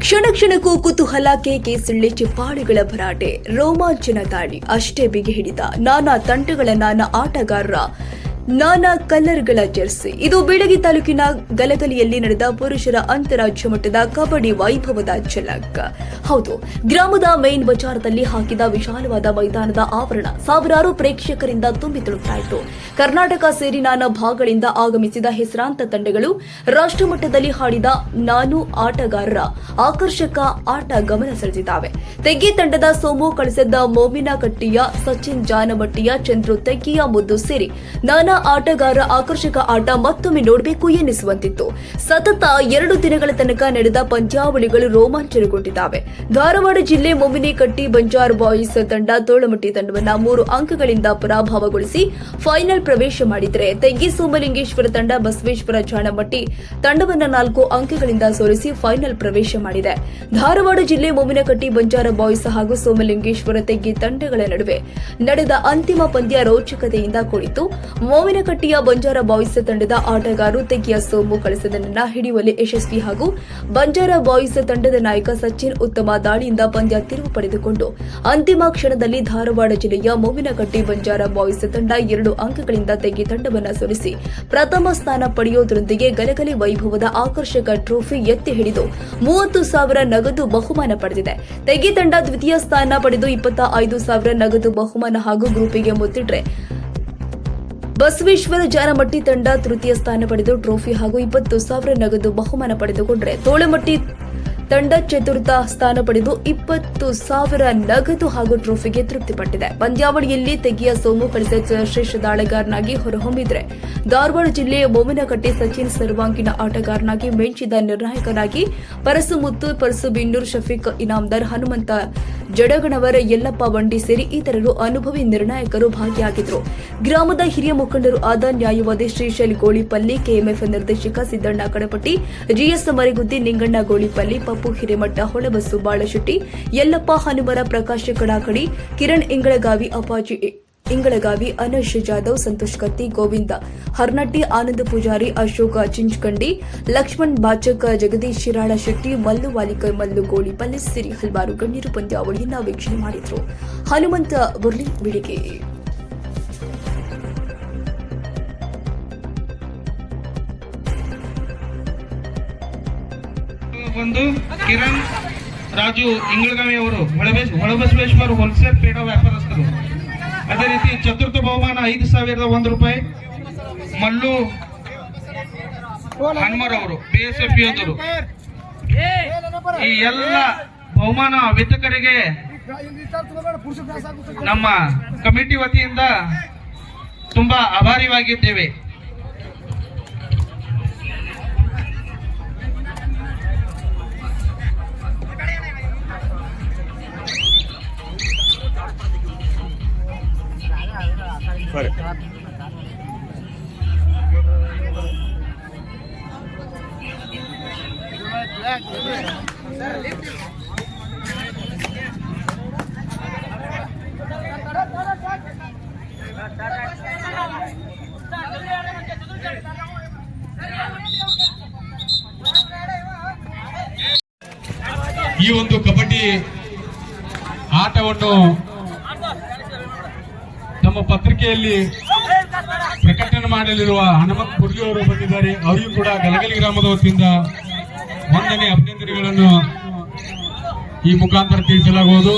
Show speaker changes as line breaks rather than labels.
ಕ್ಷಣ ಕ್ಷಣಕ್ಕೂ ಕುತೂಹಲ, ಕೇಕೆ, ಸಿಳ್ಳೆ, ಚಿಪ್ಪಾಳಿಗಳ ಭರಾಟೆ, ರೋಮಾಂಚನ ದಾಳಿ ಅಷ್ಟೇ ಬಿಗಿ ಹಿಡಿದ ನಾನಾ ತಂಡಗಳ ನಾನಾ ಆಟಗಾರರ ನಾನಾ ಕಲರ್ಗಳ ಜೆರ್ಸಿ. ಇದು ಬೀಳಗಿ ತಾಲೂಕಿನ ಗಲಗಲಿಯಲ್ಲಿ ನಡೆದ ಪುರುಷರ ಅಂತಾರಾಜ್ಯ ಮಟ್ಟದ ಕಬಡ್ಡಿ ವೈಭವದ ಝಲಕ್. ಹೌದು, ಗ್ರಾಮದ ಮೇನ್ ಬಜಾರದಲ್ಲಿ ಹಾಕಿದ ವಿಶಾಲವಾದ ಮೈದಾನದ ಆವರಣ ಸಾವಿರಾರು ಪ್ರೇಕ್ಷಕರಿಂದ ತುಂಬಿ ತುಳುಕಾಯಿತು. ಕರ್ನಾಟಕ ಸೇರಿ ನಾನಾ ಭಾಗಗಳಿಂದ ಆಗಮಿಸಿದ ಹೆಸರಾಂತ ತಂಡಗಳು ರಾಷ್ಟ್ರಮಟ್ಟದಲ್ಲಿ ಹಾಡಿದ ನಾನೂ ಆಟಗಾರರ ಆಕರ್ಷಕ ಆಟ ಗಮನ ಸೆಳೆದಿದ್ದಾವೆ. ತೆಗ್ಗಿ ತಂಡದ ಸೋಮು ಕಳಸದ ಮೋಮಿನಕಟ್ಟಿಯ ಸಚಿನ್ ಜಾನಮಟ್ಟಿಯ ಚಂದ್ರು ತೆಗ್ಗಿಯ ಮುದ್ದು ಸೇರಿ ನಾನಾ ಆಟಗಾರರ ಆಕರ್ಷಕ ಆಟ ಮತ್ತೊಮ್ಮೆ ನೋಡಬೇಕು ಎನ್ನಿಸುವಂತಿತ್ತು. ಸತತ 2 ದಿನಗಳ ತನಕ ನಡೆದ ಪಂದ್ಯಾವಳಿಗಳು ರೋಮಾಂಚನಗೊಂಡಿದ್ದಾವೆ. ಧಾರವಾಡ ಜಿಲ್ಲೆ ಮೊಮಿನಕಟ್ಟಿ ಬಂಜಾರ್ ಬಾಯ್ಸ್ ತಂಡ ತೋಳಮಟ್ಟಿ ತಂಡವನ್ನು 3 ಅಂಕಗಳಿಂದ ಪರಾಭವಗೊಳಿಸಿ ಫೈನಲ್ ಪ್ರವೇಶ ಮಾಡಿದರೆ, ತೆಗ್ಗಿ ಸೋಮಲಿಂಗೇಶ್ವರ ತಂಡ ಬಸವೇಶ್ವರ ಜಾನಮಟ್ಟಿ ತಂಡವನ್ನು 4 ಅಂಕಗಳಿಂದ ಸೋಲಿಸಿ ಫೈನಲ್ ಪ್ರವೇಶ ಮಾಡಿದೆ. ಧಾರವಾಡ ಜಿಲ್ಲೆ ಮೊಮಿನಕಟ್ಟಿ ಬಂಜಾರ ಬಾಯ್ಸ್ ಹಾಗೂ ಸೋಮಲಿಂಗೇಶ್ವರ ತೆಗ್ಗಿ ತಂಡಗಳ ನಡುವೆ ನಡೆದ ಅಂತಿಮ ಪಂದ್ಯ ರೋಚಕತೆಯಿಂದ ಕೂಡಿತು. ಮೊಮಿನಕಟ್ಟಿಯ ಬಂಜಾರ ಬಾಯ್ಸ್ ತಂಡದ ಆಟಗಾರರು ತೆಗ್ಗಿಯ ಸೋಮು ಕಳಸದನ್ನ ಹಿಡಿಯುವಲ್ಲಿ ಯಶಸ್ವಿ ಹಾಗೂ ಬಂಜಾರ ಬಾಯ್ಸ್ ತಂಡದ ನಾಯಕ ಸಚಿನ್ ಉತ್ತಮ ದಾಳಿಯಿಂದ ಪಂದ್ಯ ತಿರುವು ಪಡೆದುಕೊಂಡು ಅಂತಿಮ ಕ್ಷಣದಲ್ಲಿ ಧಾರವಾಡ ಜಿಲ್ಲೆಯ ಮೊಮಿನಕಟ್ಟಿ ಬಂಜಾರ ಬಾಯ್ಸ್ ತಂಡ 2 ಅಂಕಗಳಿಂದ ತೆಗ್ಗಿ ತಂಡವನ್ನು ಸೋಲಿಸಿ ಪ್ರಥಮ ಸ್ಥಾನ ಪಡೆಯುವುದರೊಂದಿಗೆ ಗಲಗಲಿ ವೈಭವದ ಆಕರ್ಷಕ ಟ್ರೋಫಿ ಎತ್ತಿ ಹಿಡಿದು 30,000 ನಗದು ಬಹುಮಾನ ಪಡೆದಿದೆ. ತೆಗ್ಗಿ ತಂಡ ದ್ವಿತೀಯ ಸ್ಥಾನ ಪಡೆದು 25,000 ನಗದು ಬಹುಮಾನ ಹಾಗೂ ಗ್ರೂಪಿಗೆ ಮುತ್ತಿಟ್ರೆ, ಬಸವೇಶ್ವರ ಜಾನಮಟ್ಟಿ ತಂಡ ತೃತೀಯ ಸ್ಥಾನ ಪಡೆದು ಟ್ರೋಫಿ ಹಾಗೂ 20,000 ನಗದು ಬಹುಮಾನ ಪಡೆದುಕೊಂಡರೆ, ತೋಳಮಟ್ಟಿ ತಂಡ ಚತುರ್ಥ ಸ್ಥಾನ ಪಡೆದು 20,000 ನಗದು ಹಾಗೂ ಟ್ರೋಫಿಗೆ ತೃಪ್ತಿಪಟ್ಟಿದೆ. ಪಂದ್ಯಾವಳಿಯಲ್ಲಿ ತೆಗ್ಗಿಯ ಸೋಮು ಕಳಿಸ ಶ್ರೇಷ್ಠ ದಾಳಗಾರನಾಗಿ ಹೊರಹೊಮ್ಮಿದ್ರೆ, ಧಾರವಾಡ ಜಿಲ್ಲೆಯ ಮೊಮಿನಕಟ್ಟಿ ಸಚಿನ್ ಸರ್ವಾಂಗೀಣ ಆಟಗಾರನಾಗಿ ಮಿಂಚಿದ ನಿರ್ಣಾಯಕನಾಗಿ ಪರಸು ಮುತ್ತು, ಪರಸು ಬಿನ್ನೂರ್, ಶಫೀಕ್ ಇನಾಮದಾರ್, ಹನುಮಂತ ಜಡಗಣವರ, ಯಲ್ಲಪ್ಪ ಬಂಡಿ ಸೇರಿ ಇತರರು ಅನುಭವಿ ನಿರ್ಣಾಯಕರು ಭಾಗಿಯಾಗಿದ್ದರು. ಗ್ರಾಮದ ಹಿರಿಯ ಮುಖಂಡರು ಆದ ನ್ಯಾಯವಾದಿ ಶ್ರೀಶೈಲ್ ಗೋಳಿಪಲ್ಲಿ, ಕೆಎಂಎಫ್ ನಿರ್ದೇಶಕ ಸಿದ್ದಣ್ಣ ಕಡಪಟ್ಟಿ, ಜಿಎಸ್ ಮರಿಗುದ್ದಿ, ನಿಂಗಣ್ಣ ಗೋಳಿಪಲ್ಲಿ, ಪಪ್ಪು ಹಿರೇಮಠ, ಹೊಳಬಸ್ಸು ಬಾಳಶೆಟ್ಟಿ, ಯಲ್ಲಪ್ಪ ಹನುಮರ, ಪ್ರಕಾಶ್ ಕಡಾಕಡಿ, ಕಿರಣ್ ಇಂಗಳಗಾವಿ, ಅಪಾಜಿ ಇಂಗಳಗಾವಿ, ಅನಶ್ ಜಾಧವ್, ಸಂತೋಷ್ ಕತ್ತಿ, ಗೋವಿಂದ ಹರ್ನಟ್ಟಿ, ಆನಂದ ಪೂಜಾರಿ, ಅಶೋಕ ಚಿಂಚ್ಕಂಡಿ, ಲಕ್ಷ್ಮಣ್ ಬಾಚಕ್, ಜಗದೀಶ್ ಶಿರಾಳ ಶೆಟ್ಟಿ, ಮಲ್ಲು ವಾಲಿಕರ್, ಮಲ್ಲು ಗೋಳಿಪಲ್ಲಿ ಸೇರಿ ಹಲವಾರು ಗಣ್ಯರು ಪಂದ್ಯಾವಳಿಯನ್ನು ವೀಕ್ಷಣೆ ಮಾಡಿದರು. ಹನುಮಂತ ಬುರ್ಲಿ, ಬಿಳಿಗೆ.
ಕಿರಣ್ ರಾಜು ಇಂಗಳಗಾವಿ ಅವರು ಹೊಳಬಸವೇಶ್ವರ ಹೋಲ್ಸೇಲ್ ಪೇಡ ವ್ಯಾಪಾರಸ್ಥರು. ಅದೇ ರೀತಿ ಚತುರ್ಥ ಬಹುಮಾನ 5,001 ರೂಪಾಯಿ ಮಲ್ಲು ಹನುಮರ್ ಅವರು ಬಿಎಸ್ಎಫ್ ಯೋಧರು. ಈ ಎಲ್ಲ ಬಹುಮಾನ ವಿತರಕರಿಗೆ ನಮ್ಮ ಕಮಿಟಿ ವತಿಯಿಂದ ತುಂಬಾ ಆಭಾರಿಯಾಗಿದ್ದೇವೆ.
ಈ ಒಂದು ಕಬಡ್ಡಿ ಆಟವನ್ನು ತಮ್ಮ ಪತ್ರಿಕೆಯಲ್ಲಿ ಪ್ರಕಟಣೆ ಮಾಡಲಿರುವ ಹನುಮಂತ ಬುರ್ಲಿ ಅವರು ಬಂದಿದ್ದಾರೆ. ಅವರಿಗೂ ಕೂಡ ಗಲಗಲಿ ಗ್ರಾಮದ ವತಿಯಿಂದ ವಂದನೆ, ಅಭಿನಂದನೆಗಳನ್ನು ಈ ಮುಖಾಂತರ ತಿಳಿಸಲಾಗುವುದು.